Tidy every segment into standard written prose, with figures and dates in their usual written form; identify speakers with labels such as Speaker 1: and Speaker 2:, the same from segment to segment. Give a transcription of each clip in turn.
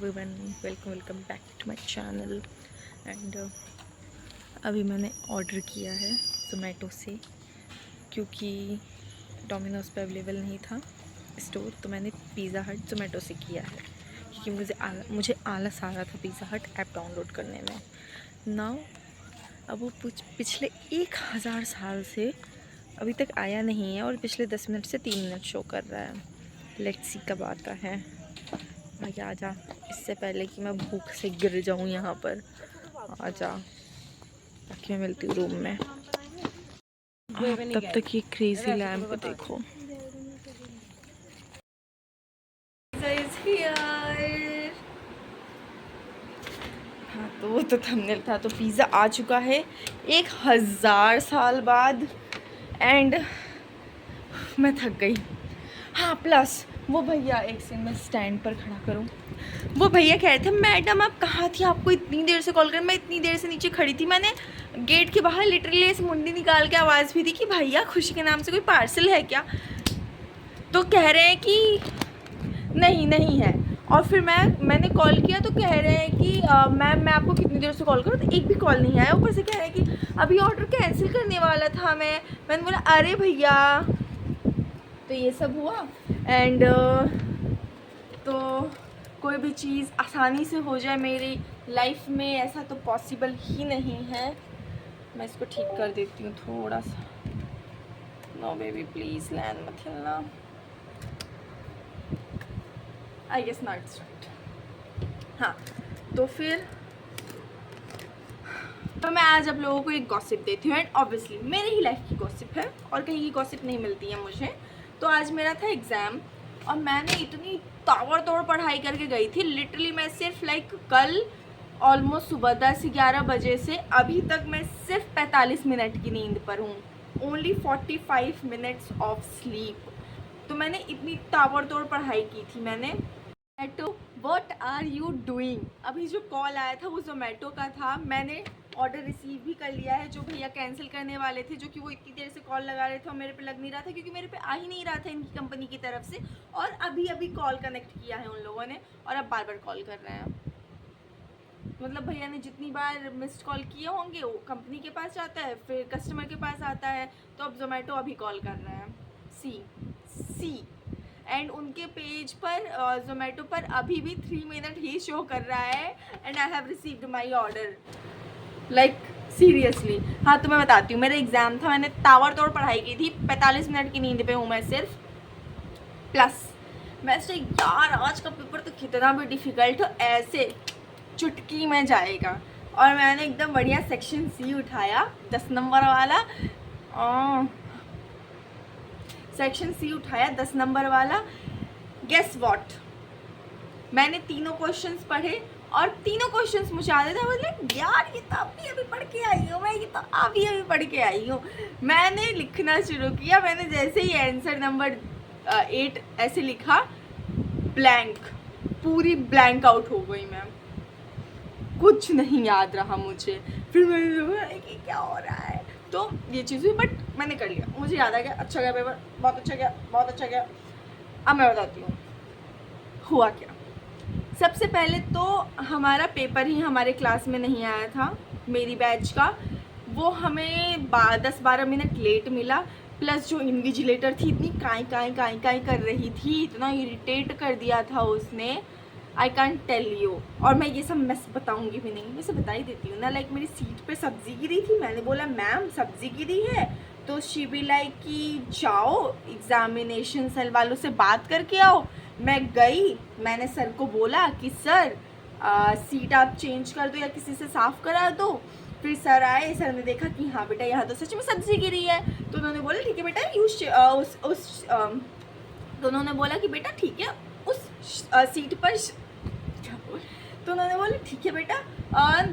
Speaker 1: Everyone, welcome back to my channel. And अभी मैंने order किया है ज़ोमैटो से, क्योंकि डोमिनोज पे अवेलेबल नहीं था स्टोर, तो मैंने पिज़्ज़ा हट ज़ोमैटो से किया है, क्योंकि मुझे आलस आ रहा था पिज़्ज़ा हट ऐप डाउनलोड करने में। नाउ अब वो पिछले 1000 साल से अभी तक आया नहीं है, और पिछले 10 मिनट से 3 मिनट शो कर रहा है। लेट्स सी कब आता है। भाई आजा, इससे पहले कि मैं भूख से गिर जाऊं यहाँ पर। आजा, ताकि मैं मिलती हूँ रूम में। तब तक ये क्रेजी लैम्प देखो। हाँ, तो वो तो थंबनेल था। तो पिज़्ज़ा आ चुका है 1000 साल बाद, एंड मैं थक गई। हाँ, प्लस वो भैया, एक सेकंड मैं स्टैंड पर खड़ा करूँ। वो भैया कह रहे थे, मैडम आप कहाँ थी, आपको इतनी देर से कॉल कर। मैं इतनी देर से नीचे खड़ी थी, मैंने गेट के बाहर लिटरली ऐसे मुंडी निकाल के आवाज़ भी दी कि भैया खुशी के नाम से कोई पार्सल है क्या। तो कह रहे हैं कि नहीं है। और फिर मैंने कॉल किया तो कह रहे हैं कि मैम मैं आपको कितनी देर से कॉल करूँ, तो एक भी कॉल नहीं आया। ऊपर से कह रहे हैं कि अभी ऑर्डर कैंसिल करने वाला था मैंने बोला अरे भैया। तो ये सब हुआ। एंड तो कोई भी चीज़ आसानी से हो जाए मेरी लाइफ में, ऐसा तो पॉसिबल ही नहीं है। मैं इसको ठीक कर देती हूँ थोड़ा सा। नो बेबी प्लीज़ लैंड मत हिलना। I guess not right. हाँ, तो फिर तो मैं आज आप लोगों को एक गॉसिप देती हूँ। एंड ऑब्वियसली मेरी ही लाइफ की गॉसिप है, और कहीं की गॉसिप नहीं मिलती है मुझे। तो आज मेरा था एग्ज़ाम, और मैंने इतनी ताबड़तोड़ पढ़ाई करके गई थी। लिटरली मैं सिर्फ कल ऑलमोस्ट सुबह 10-11 बजे से अभी तक मैं सिर्फ 45 मिनट की नींद पर हूँ। Only 45 minutes of sleep. तो मैंने इतनी ताबड़तोड़ पढ़ाई की थी मैंने। Zomato, what are you doing. अभी जो कॉल आया था वो ज़ोमैटो का था। मैंने ऑर्डर रिसीव भी कर लिया है। जो भैया कैंसिल करने वाले थे, जो कि वो इतनी देर से कॉल लगा रहे थे और मेरे पे लग नहीं रहा था, क्योंकि मेरे पे आ ही नहीं रहा था इनकी कंपनी की तरफ से। और अभी कॉल कनेक्ट किया है उन लोगों ने, और अब बार बार कॉल कर रहे हैं। मतलब भैया ने जितनी बार मिस्ड कॉल किए होंगे वो कंपनी के पास जाता है, फिर कस्टमर के पास आता है। तो अब ज़ोमैटो अभी कॉल कर रहे हैं। सी एंड उनके पेज पर ज़ोमैटो पर अभी भी 3 मिनट ही शो कर रहा है। And I have received my order, like seriously. हाँ, तो मैं बताती हूँ, मेरा एग्ज़ाम था, मैंने ताबड़तोड़ पढ़ाई की थी। 45 मिनट की नींद पे हूँ मैं सिर्फ। प्लस मैं से यार आज का पेपर तो कितना भी डिफ़िकल्ट हो, ऐसे चुटकी में जाएगा। और मैंने एकदम बढ़िया सेक्शन सी उठाया, 10 नंबर वाला। सेक्शन सी उठाया 10 नंबर वाला। गेस व्हाट, मैंने तीनों क्वेश्चंस पढ़े, और तीनों क्वेश्चंस मुझे आते थे। मतलब यार ये तो अभी पढ़ के आई हूँ मैं, ये तो अभी पढ़ के आई हूँ। मैंने लिखना शुरू किया। मैंने जैसे ही आंसर नंबर 8 ऐसे लिखा, ब्लैंक, पूरी ब्लैंक आउट हो गई मैं। कुछ नहीं याद रहा मुझे। फिर मैंने कि क्या हो रहा है। तो ये चीज़ हुई, बट मैंने कर लिया। मुझे याद आ गया, अच्छा गया पेपर, बहुत अच्छा गया, बहुत अच्छा गया। अब मैं बताती हूँ हुआ क्या। सबसे पहले तो हमारा पेपर ही हमारे क्लास में नहीं आया था, मेरी बैच का। वो हमें 10-12 मिनट लेट मिला। प्लस जो इन्विजिलेटर थी इतनी काई कर रही थी, इतना इरिटेट कर दिया था उसने, आई कांट टेल यू। और मैं ये सब मैं बताऊंगी भी नहीं, मैं सब बता ही देती हूँ ना। मेरी सीट पे सब्जी गिरी थी, मैंने बोला मैम सब्जी गिरी है, तो शी बी लाइक कि जाओ एग्जामिनेशन सेल वालों से बात करके आओ। मैं गई, मैंने सर को बोला कि सर सीट आप चेंज कर दो या किसी से साफ़ करा दो। फिर सर आए, सर ने देखा कि हाँ बेटा यहाँ तो सच में सब्जी गिरी है। तो उन्होंने बोला ठीक है बेटा तो उन्होंने बोला कि बेटा ठीक है उस सीट पर तो उन्होंने बोला ठीक है बेटा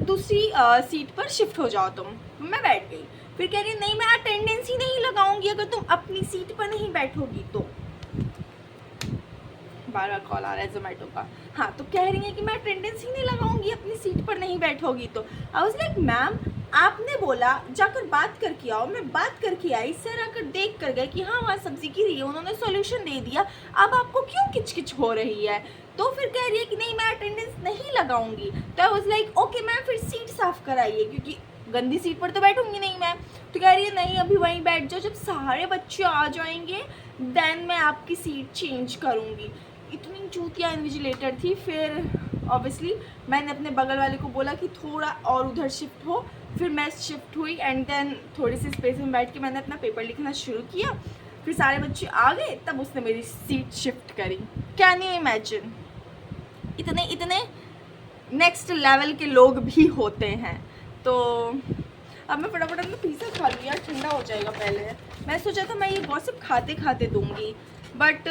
Speaker 1: दूसरी सीट पर शिफ्ट हो जाओ तुम। मैं बैठ गई। फिर कह रही नहीं मैं अटेंडेंस ही नहीं लगाऊंगी अगर तुम अपनी सीट पर नहीं बैठोगी तो। बार बार कॉल आ रहा है जोमेटो का। हाँ, तो कह रही है कि मैं अटेंडेंस ही नहीं लगाऊंगी, अपनी सीट पर नहीं बैठोगी तो। आई वाज लाइक मैम, आपने बोला जाकर बात करके आओ, मैं बात करके आई, सर आकर देख कर गए कि हाँ वहाँ सब्जी गिरी है, उन्होंने सॉल्यूशन दे दिया, अब आपको क्यों किचकिच हो रही है? तो फिर कह रही है कि नहीं मैं अटेंडेंस नहीं लगाऊंगी। तो I was like okay ma'am, फिर सीट साफ कराइए, क्योंकि गंदी सीट पर तो बैठूंगी नहीं मैं। तो कह रही है नहीं अभी वहीं बैठ जाओ, जब सारे बच्चे आ जाएंगे देन मैं आपकी सीट चेंज करूँगी। इतनी चूतिया इन्विजिलेटर थी। फिर ऑब्वियसली मैंने अपने बगल वाले को बोला कि थोड़ा और उधर शिफ्ट हो, फिर मैं शिफ्ट हुई एंड देन थोड़ी सी स्पेस में बैठ के मैंने अपना पेपर लिखना शुरू किया। फिर सारे बच्चे आ गए, तब उसने मेरी सीट शिफ्ट करी। Can you imagine? इतने इतने नेक्स्ट लेवल के लोग भी होते हैं। तो अब मैं फटाफट अपना पिज़्ज़ा खा लूँ यार, ठंडा हो जाएगा। पहले मैं सोचा था मैं ये गॉसिप खाते खाते दूंगी, बट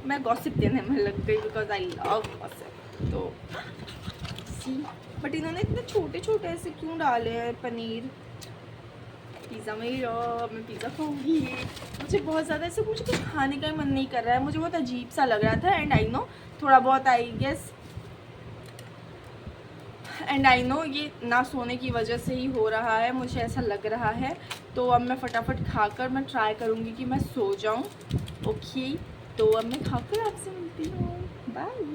Speaker 1: मैं गॉसिप देने में लग गई बिकॉज आई लव गॉसिप। तो सी, बट इन्होंने इतने छोटे छोटे ऐसे क्यों डाले हैं पनीर पिज़्ज़ा में? मैं पिज़्ज़ा खाऊंगी। मुझे बहुत ज़्यादा ऐसे कुछ खाने का ही मन नहीं कर रहा है, मुझे बहुत अजीब सा लग रहा था। एंड आई नो थोड़ा बहुत आई नो ये ना सोने की वजह से ही हो रहा है, मुझे ऐसा लग रहा है। तो अब मैं फटाफट खाकर मैं ट्राई करूँगी कि मैं सो जाऊँ। ओके, तो अब मैं खाकर आपसे मिलती हूँ। Bye.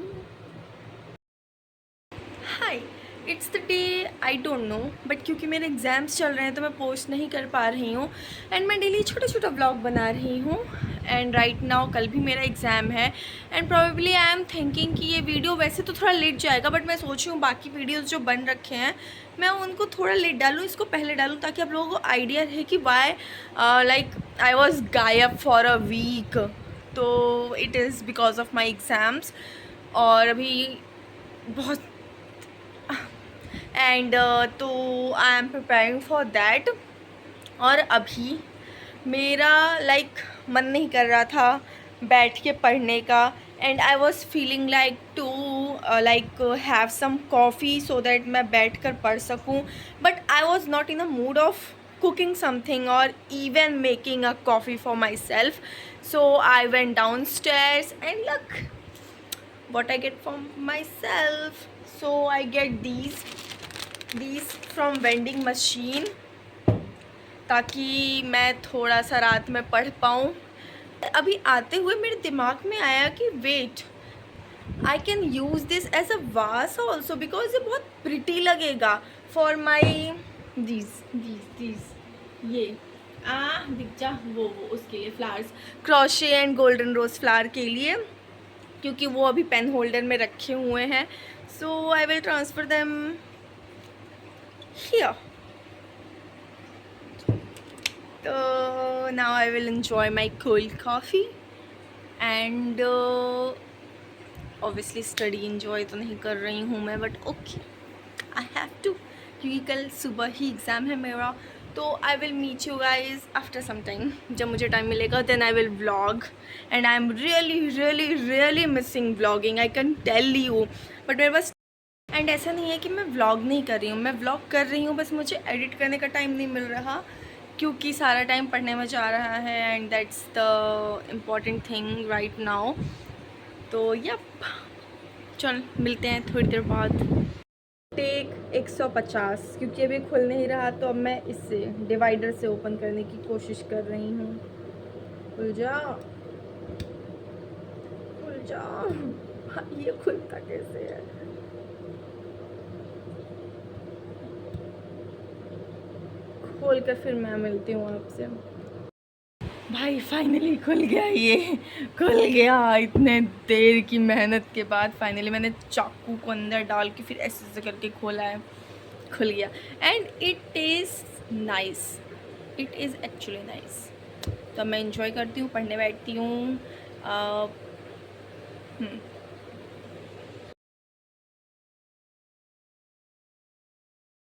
Speaker 1: Hi, it's the day, I don't know, but क्योंकि मेरे एग्ज़ाम्स चल रहे हैं तो मैं पोस्ट नहीं कर पा रही हूँ एंड मैं डेली छोटा छोटा ब्लॉग बना रही हूँ। एंड राइट नाउ कल भी मेरा एग्ज़ाम है and probably I am thinking कि ये वीडियो वैसे तो थोड़ा लेट जाएगा, बट मैं सोच रही हूँ बाकी वीडियोस जो बन रखे हैं मैं उनको थोड़ा लेट डालूँ, इसको पहले डालूँ, ताकि आप लोगों को आइडिया रहे कि वाई लाइक आई वॉज गायब फॉर अ वीक। तो it is because of my exams और अभी बहुत एंड तो I am preparing for that. और अभी मेरा मन नहीं कर रहा था बैठ के पढ़ने का and I was feeling like to have some coffee so that मैं बैठ कर पढ़ सकूँ, but I was not in a mood of cooking something or even making a coffee for myself. So I went downstairs and look what I get from myself. So I get these from vending machine ताकि मैं थोड़ा सा रात में पढ़ पाऊँ। अभी आते हुए मेरे दिमाग में आया कि wait, I can use this as a vase also because ये बहुत प्रिटी लगेगा फॉर माई दीज ये दिख जा वो उसके लिए flowers, crochet and golden rose flower के लिए, क्योंकि वो अभी पेन होल्डर में रखे हुए हैं। So I will transfer them here. तो now I will enjoy my cold coffee and obviously study enjoy तो नहीं कर रही हूँ मैं, but okay I have to, क्योंकि कल सुबह ही एग्ज़ाम है मेरा। तो I will meet you guys after some time, जब मुझे टाइम मिलेगा then I will vlog and I am really missing vlogging, I can tell you, but मेरे पास एंड ऐसा नहीं है कि मैं व्लॉग नहीं कर रही हूँ, मैं व्लॉग कर रही हूँ, बस मुझे एडिट करने का टाइम नहीं मिल रहा क्योंकि सारा टाइम पढ़ने में जा रहा है and that's the important thing right now. तो यप, चल मिलते हैं थोड़ी देर बाद। टेक 150, क्योंकि अभी खुल नहीं रहा तो अब मैं इससे डिवाइडर से ओपन करने की कोशिश कर रही हूँ। खुल जा खुल जा, ये खुलता कैसे है? खोल कर फिर मैं मिलती हूँ आपसे। भाई फाइनली खुल गया, ये खुल गया। इतने देर की मेहनत के बाद फाइनली मैंने चाकू को अंदर डाल के फिर ऐसे करके खोला है, खुल गया and it is nice, it is actually nice. तो मैं इंजॉय करती हूँ, पढ़ने बैठती हूँ।